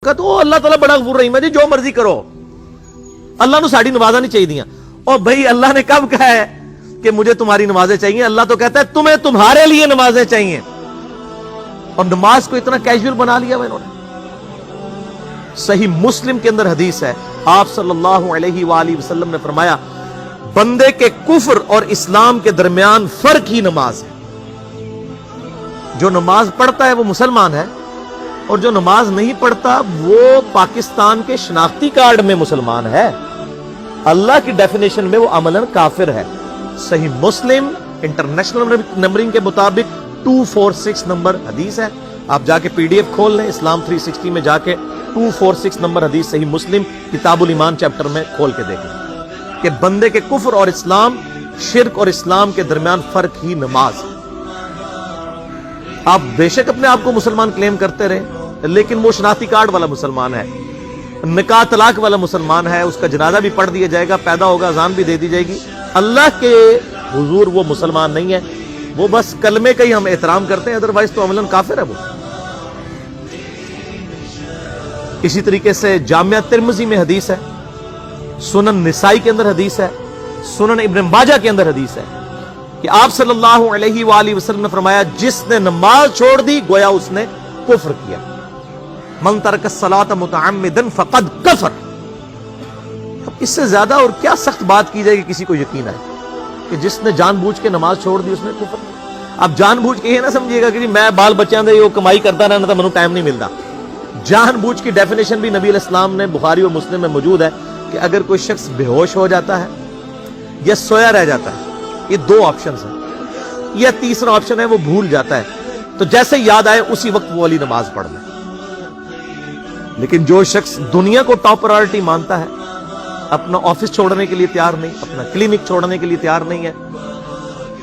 تو اللہ تعالیٰ بڑا غفور رحیم ہے جی، جو مرضی کرو، اللہ نے ساڑی نمازاں نہیں چاہیے دیا۔ اور بھائی اللہ نے کب کہا ہے کہ مجھے تمہاری نمازیں چاہیے؟ اللہ تو کہتا ہے تمہیں تمہارے لیے نمازیں چاہیے، اور نماز کو اتنا کیجول بنا لیا انہوں نے۔ صحیح مسلم کے اندر حدیث ہے، آپ صلی اللہ علیہ وآلہ وسلم نے فرمایا بندے کے کفر اور اسلام کے درمیان فرق ہی نماز ہے۔ جو نماز پڑھتا ہے وہ مسلمان ہے، اور جو نماز نہیں پڑھتا وہ پاکستان کے شناختی کارڈ میں مسلمان ہے، اللہ کی ڈیفینیشن میں وہ عملاً کافر ہے۔ صحیح مسلم انٹرنیشنل نمبرنگ کے مطابق 246 نمبر حدیث ہے، آپ جا کے پی ڈی ایف کھول لیں، اسلام 360 میں جا کے 246 نمبر حدیث صحیح مسلم کتاب الایمان چیپٹر میں کھول کے دیکھیں کہ بندے کے کفر اور اسلام، شرک اور اسلام کے درمیان فرق ہی نماز ہے۔ آپ بے شک اپنے آپ کو مسلمان کلیم کرتے رہے، لیکن وہ شناختی کارڈ والا مسلمان ہے، نکاح طلاق والا مسلمان ہے، اس کا جنازہ بھی پڑھ دیا جائے گا، پیدا ہوگا اذان بھی دے دی جائے گی، اللہ کے حضور وہ مسلمان نہیں ہے، وہ بس کلمے کا ہی ہم احترام کرتے ہیں، ادروائز تو عملاً کافر ہے وہ۔ اسی طریقے سے جامعہ ترمذی میں حدیث ہے، سنن نسائی کے اندر حدیث ہے، سنن ابن ماجہ کے اندر حدیث ہے کہ آپ صلی اللہ علیہ وآلہ وسلم نے فرمایا جس نے نماز چھوڑ دی گویا اس نے کفر کیا، من ترک الصلاۃ متعمدا فقد کفر۔ اب اس سے زیادہ اور کیا سخت بات کی جائے کہ کسی کو یقین آئے کہ جس نے جان بوجھ کے نماز چھوڑ دی اس نے کفر کیا۔ اب جان بوجھ کے یہ نہ سمجھیے گا کہ میں بال بچیاں دے کمائی کرتا رہنا تھا، مجھے ٹائم نہیں ملتا۔ جان بوجھ کی ڈیفینیشن بھی نبی علیہ السلام نے بخاری اور مسلم میں موجود ہے کہ اگر کوئی شخص بے ہوش ہو جاتا ہے یا سویا رہ جاتا ہے، یہ دو آپشنز ہیں، یا تیسرا آپشن ہے وہ بھول جاتا ہے، تو جیسے یاد آئے اسی وقت وہ والی نماز پڑھ لے۔ لیکن جو شخص دنیا کو ٹاپ پرائورٹی مانتا ہے، اپنا آفس چھوڑنے کے لیے تیار نہیں، اپنا کلینک چھوڑنے کے لیے تیار نہیں ہے،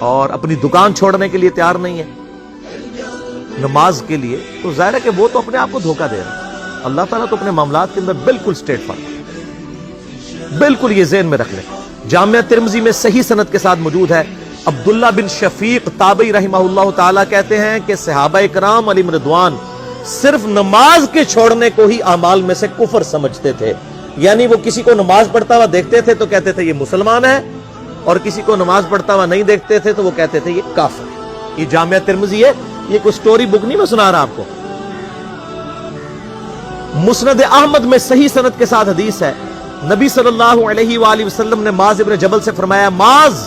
اور اپنی دکان چھوڑنے کے لیے تیار نہیں ہے نماز کے لیے، تو ظاہر ہے کہ وہ تو اپنے آپ کو دھوکہ دے رہا ہے۔ اللہ تعالیٰ تو اپنے معاملات کے اندر بالکل اسٹریٹ فارورڈ، بالکل یہ ذہن میں رکھ لیں۔ جامعہ ترمذی میں صحیح سند کے ساتھ موجود ہے، عبداللہ بن شفیق تابعی رحمہ اللہ تعالیٰ کہتے ہیں کہ صحابہ کرام علیہم رضوان صرف نماز کے چھوڑنے کو ہی اعمال میں سے کفر سمجھتے تھے، یعنی وہ کسی کو نماز پڑھتا ہوا دیکھتے تھے تو کہتے تھے یہ مسلمان ہے، اور کسی کو نماز پڑھتا ہوا نہیں دیکھتے تھے تو وہ کہتے تھے یہ کافر ہے۔ یہ جامعہ ترمذی ہے، یہ کوئی سٹوری بک نہیں میں سنا رہا آپ کو۔ مسند احمد میں صحیح سند کے ساتھ حدیث ہے، نبی صلی اللہ علیہ وآلہ وسلم نے معاذ ابن جبل سے فرمایا معاذ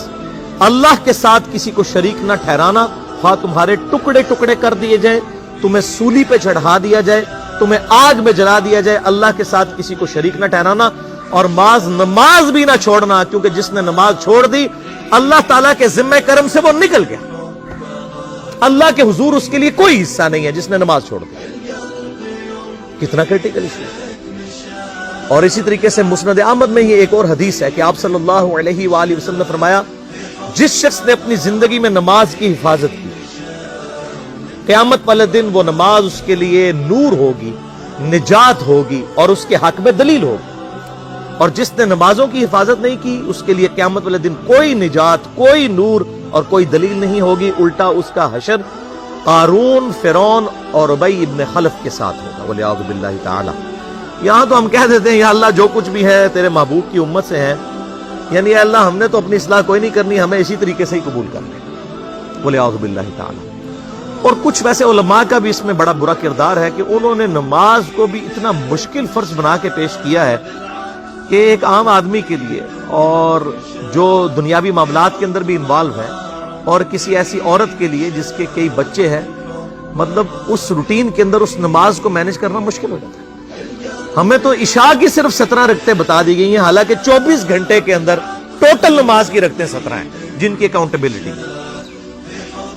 اللہ کے ساتھ کسی کو شریک نہ ٹھہرانا، خواہ تمہارے ٹکڑے ٹکڑے کر دیے جائیں، تمہیں سولی پہ چڑھا دیا جائے، تمہیں آگ میں جلا دیا جائے، اللہ کے ساتھ کسی کو شریک نہ ٹھہرانا، اور معاذ نماز بھی نہ چھوڑنا، کیونکہ جس نے نماز چھوڑ دی اللہ تعالیٰ کے ذمہ کرم سے وہ نکل گیا، اللہ کے حضور اس کے لیے کوئی حصہ نہیں ہے جس نے نماز چھوڑ دی۔ کتنا کرٹیکل ایشو ہے۔ اور اسی طریقے سے مسند احمد میں ہی ایک اور حدیث ہے کہ آپ صلی اللہ علیہ وآلہ وسلم نے فرمایا جس شخص نے اپنی زندگی میں نماز کی حفاظت کی، قیامت والے دن وہ نماز اس کے لیے نور ہوگی، نجات ہوگی، اور اس کے حق میں دلیل ہوگی، اور جس نے نمازوں کی حفاظت نہیں کی اس کے لیے قیامت والے دن کوئی نجات، کوئی نور اور کوئی دلیل نہیں ہوگی، الٹا اس کا حشر قارون، فرعون اور ابی ابن خلف کے ساتھ ہوگا، والعیاذ باللہ تعالی۔ یہاں تو ہم کہہ دیتے ہیں یا اللہ جو کچھ بھی ہے تیرے محبوب کی امت سے ہے، یعنی یا اللہ ہم نے تو اپنی اصلاح کوئی نہیں کرنی، ہمیں اسی طریقے سے ہی قبول کرنا، والعیاذ باللہ تعالی۔ اور کچھ ویسے علماء کا بھی اس میں بڑا برا کردار ہے کہ انہوں نے نماز کو بھی اتنا مشکل فرض بنا کے پیش کیا ہے کہ ایک عام آدمی کے لیے، اور جو دنیاوی معاملات کے اندر بھی انوالو ہے، اور کسی ایسی عورت کے لیے جس کے کئی بچے ہیں، مطلب اس روٹین کے اندر اس نماز کو مینج کرنا مشکل ہو جاتا ہے۔ ہمیں تو عشاء کی صرف 17 رکعتیں بتا دی گئی ہیں، حالانکہ 24 گھنٹے کے اندر ٹوٹل نماز کی رکعتیں 17 ہیں جن کی اکاؤنٹیبلٹی۔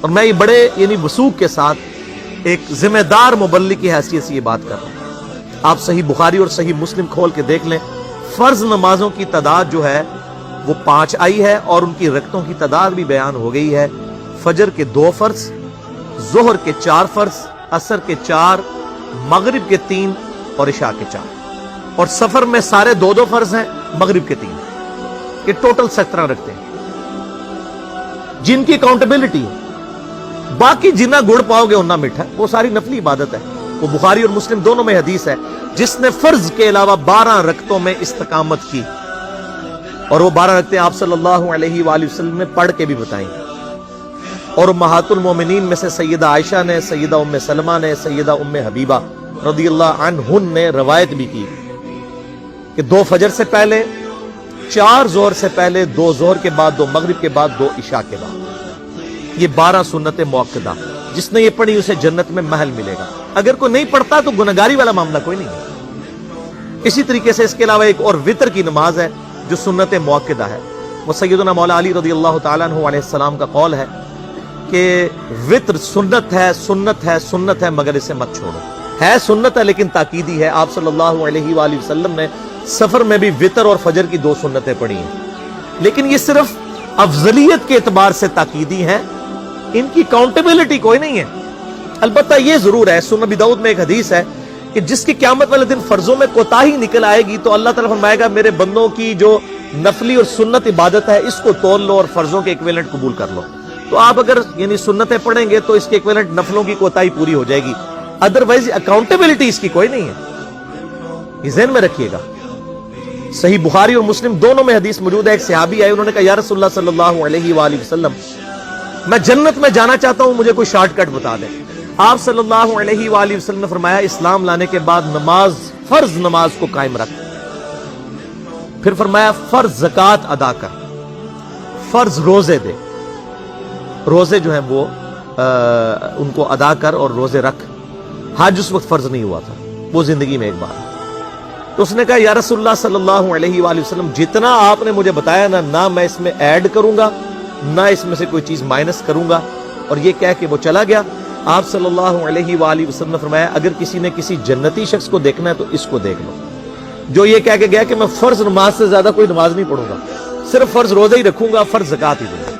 اور میں یہ بڑے یعنی وثوق کے ساتھ ایک ذمہ دار مبلغ کی حیثیت سے یہ بات کر رہا ہوں۔ آپ صحیح بخاری اور صحیح مسلم کھول کے دیکھ لیں، فرض نمازوں کی تعداد جو ہے وہ 5 آئی ہے، اور ان کی رکعتوں کی تعداد بھی بیان ہو گئی ہے، فجر کے 2 فرض، ظہر کے 4 فرض، عصر کے 4، مغرب کے 3 اور عشاء کے 4، اور سفر میں سارے 2 فرض ہیں، مغرب کے 3، یہ ٹوٹل 17 رکھتے ہیں جن کی اکاؤنٹیبلٹی ہے۔ باقی جنہ گڑ پاؤ گے انہ میٹھا، وہ ساری نفلی عبادت ہے۔ وہ بخاری اور مسلم دونوں میں حدیث ہے جس نے فرض کے علاوہ 12 رکعتوں میں استقامت کی، اور وہ 12 رکعتیں آپ صلی اللہ علیہ وآلہ وسلم نے پڑھ کے بھی بتائیں، اور امہات المومنین میں سے سیدہ عائشہ نے، سیدہ ام سلمہ نے، سیدہ ام حبیبہ رضی اللہ عنہن نے روایت بھی کی کہ 2 فجر سے پہلے، 4 ظہر سے پہلے، 2 ظہر کے بعد، 2 مغرب کے بعد، 2 عشاء کے بعد، یہ 12 سنت موقدہ، جس نے یہ پڑھی اسے جنت میں محل ملے گا۔ اگر کوئی نہیں پڑھتا تو گنہگاری والا معاملہ کوئی نہیں ہے۔ اسی طریقے سے اس کے علاوہ ایک اور وطر کی نماز ہے جو سنت موقدہ ہے، وہ سیدنا مولا علی رضی اللہ تعالیٰ عنہ علیہ السلام کا قول ہے کہ وطر سنت ہے، سنت ہے، سنت ہے، مگر اسے مت چھوڑو۔ ہے سنت ہے لیکن تاکیدی ہے۔ آپ صلی اللہ علیہ وآلہ وسلم نے سفر میں بھی وطر اور فجر کی 2 سنتیں پڑھی ہیں، لیکن یہ صرف افضلیت کے اعتبار سے تاکیدی ہیں، ان کی کاؤنٹیبلٹی کوئی نہیں ہے۔ البتہ یہ ضرور ہے، سنن ابی داؤد میں ایک حدیث ہے کہ جس کی قیامت والے دن فرضوں میں کوتاہی نکل آئے گی تو اللہ تعالیٰ فرمائے گا میرے بندوں کی جو نفلی اور سنت عبادت ہے اس کو تول لو اور فرضوں کے ایکویلنٹ قبول کر لو۔ تو آپ اگر یعنی سنتیں پڑھیں گے تو اس کے ایکویلنٹ نفلوں کی کوتاہی پوری ہو جائے گی، ادروائز اکاؤنٹیبلٹی اس کی کوئی نہیں ہے، یہ ذہن میں رکھیے گا۔ صحیح بخاری اور مسلم دونوں میں حدیث موجود ہے، ایک صحابی آئے، انہوں نے کہا یا رسول اللہ صلی اللہ علیہ وآلہ وسلم میں جنت میں جانا چاہتا ہوں، مجھے کوئی شارٹ کٹ بتا دیں۔ آپ صلی اللہ علیہ وآلہ وسلم نے فرمایا اسلام لانے کے بعد نماز، فرض نماز کو قائم رکھ، پھر فرمایا فرض زکوٰۃ ادا کر، فرض روزے دے، روزے جو ہیں وہ ان کو ادا کر اور روزے رکھ۔ حج اس وقت فرض نہیں ہوا تھا، وہ زندگی میں ایک بار۔ تو اس نے کہا یا رسول اللہ صلی اللہ علیہ وآلہ وسلم جتنا آپ نے مجھے بتایا نہ میں اس میں ایڈ کروں گا نہ اس میں سے کوئی چیز مائنس کروں گا، اور یہ کہہ کے وہ چلا گیا۔ آپ صلی اللہ علیہ وآلہ وسلم نے فرمایا اگر کسی نے کسی جنتی شخص کو دیکھنا ہے تو اس کو دیکھ لو، جو یہ کہہ کے گیا کہ میں فرض نماز سے زیادہ کوئی نماز نہیں پڑھوں گا، صرف فرض روزہ ہی رکھوں گا، فرض زکوٰۃ ہی دوں گا۔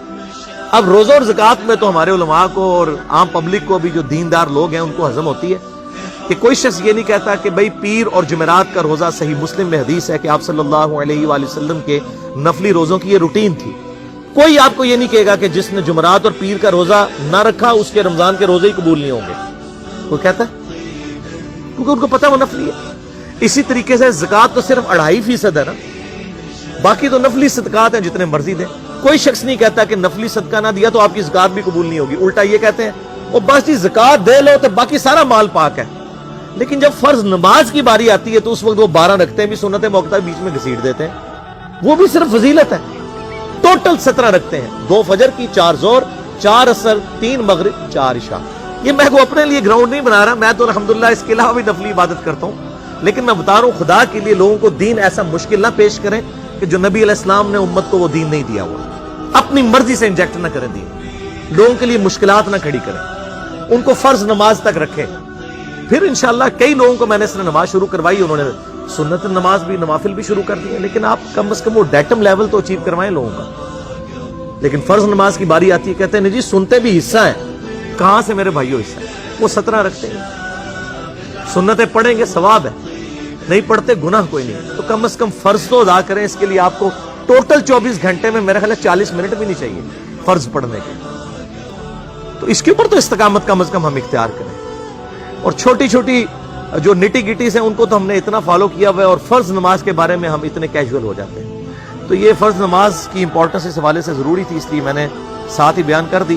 اب روزہ اور زکوٰۃ میں تو ہمارے علماء کو اور عام پبلک کو بھی جو دیندار لوگ ہیں ان کو ہضم ہوتی ہے کہ کوئی شخص یہ نہیں کہتا کہ بھئی پیر اور جمعرات کا روزہ، صحیح مسلم میں حدیث ہے کہ آپ صلی اللہ علیہ وآلہ وسلم کے نفلی روزوں کی یہ روٹین تھی۔ کوئی آپ کو یہ نہیں کہے گا کہ جس نے جمعرات اور پیر کا روزہ نہ رکھا اس کے رمضان کے روزے ہی قبول نہیں ہوں گے، کوئی کہتا ہے؟ کیونکہ ان کو پتہ وہ نفلی ہے۔ اسی طریقے سے زکوٰۃ تو صرف 2.5% ہے نا، باقی تو نفلی صدقات ہیں جتنے مرضی دیں۔ کوئی شخص نہیں کہتا کہ نفلی صدقہ نہ دیا تو آپ کی زکوٰۃ بھی قبول نہیں ہوگی، الٹا یہ کہتے ہیں وہ بس جی زکوٰۃ دے لو تو باقی سارا مال پاک ہے۔ لیکن جب فرض نماز کی باری آتی ہے تو اس وقت وہ 12 رکھتے بھی سنت موقدہ بیچ میں گھسیٹ دیتے ہیں، وہ بھی صرف فضیلت ہے۔ ٹوٹل 17 رکھتے ہیں، 2 فجر کی، 4 ظہر، 4 عصر، 3 مغرب، 4 عشاء۔ یہ میں کو اپنے لیے گراؤنڈ نہیں بنا رہا، میں تو الحمدللہ اس کے علاوہ بھی نفلی عبادت کرتا ہوں، لیکن میں بتا رہا ہوں خدا کے لیے لوگوں کو دین ایسا مشکل نہ پیش کریں کہ جو نبی علیہ السلام نے امت کو وہ دین نہیں دیا ہوا، اپنی مرضی سے انجیکٹ نہ کریں دین، لوگوں کے لیے مشکلات نہ کھڑی کریں، ان کو فرض نماز تک رکھیں۔ پھر انشاءاللہ کئی لوگوں کو میں نے اس نے نماز شروع کروائی، انہوں نے سنت نماز بھی، نوافل بھی شروع کر دی، لیکن آپ کم از کم وہ ڈیٹم لیول تو اچیو کروائیں لوگوں کا۔ لیکن فرض نماز کی باری آتی ہے کہتے ہیں جی سنتے بھی حصہ ہیں، کہاں سے میرے بھائیو حصہ ہے؟ وہ 17 رکھتے ہیں، سنتیں پڑھیں گے ثواب ہے، نہیں پڑھتے گناہ کوئی نہیں، تو کم از کم فرض تو ادا کریں۔ اس کے لیے آپ کو ٹوٹل 24 گھنٹے میں میرا خیال ہے 40 منٹ بھی نہیں چاہیے فرض پڑھنے کے، تو اس کے اوپر تو استقامت کم از کم ہم اختیار کریں۔ اور چھوٹی چھوٹی جو نٹی گٹیز ہیں ان کو تو ہم نے اتنا فالو کیا ہوا ہے، اور فرض نماز کے بارے میں ہم اتنے کیجول ہو جاتے ہیں۔ تو یہ فرض نماز کی امپورٹنس اس حوالے سے ضروری تھی، اس لیے میں نے ساتھ ہی بیان کر دی۔